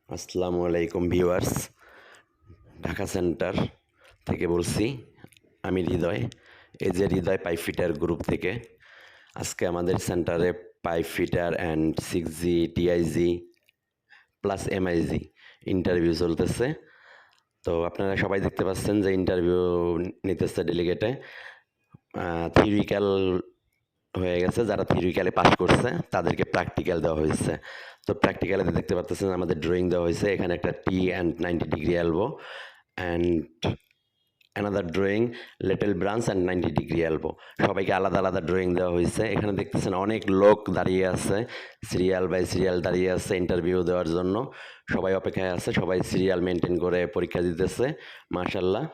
আসসালামু আলাইকুম viewers, Dhaka centre থেকে বলছি। আমি হৃদয়, এই যে হৃদয় পাইপ ফিটার গ্রুপ থেকে। আজকে আমাদের সেন্টারে pipe fitter and 6G TIG plus MIG interview চলতেছে। তো আপনারা সবাই দেখতে পাচ্ছেন যে ইন্টারভিউ নিতেছে ডেলিগেটে। থিওরিক্যাল হয়ে গেছে, যারা থিওরিক্যালে পাস করছে তাদেরকে প্র্যাকটিক্যাল দেওয়া হয়েছে। তো প্র্যাকটিক্যালে দেখতে পাচ্ছেন আমাদের ড্রয়িং দেওয়া হয়েছে, এখানে একটা T and 90 degree elbow and another drawing little branch and 90 degree elbow. সবাইকে আলাদা আলাদা ড্রয়িং দেওয়া হয়েছে। এখানে দেখতেছেন অনেক লোক দাঁড়িয়ে আছে, সিরিয়াল বাই সিরিয়াল দাঁড়িয়ে আছে ইন্টারভিউ দেওয়ার জন্য। সবাই অপেক্ষায় আছে, সবাই সিরিয়াল মেনটেন করে পরীক্ষা দিতেছে। মাশাল্লাহ,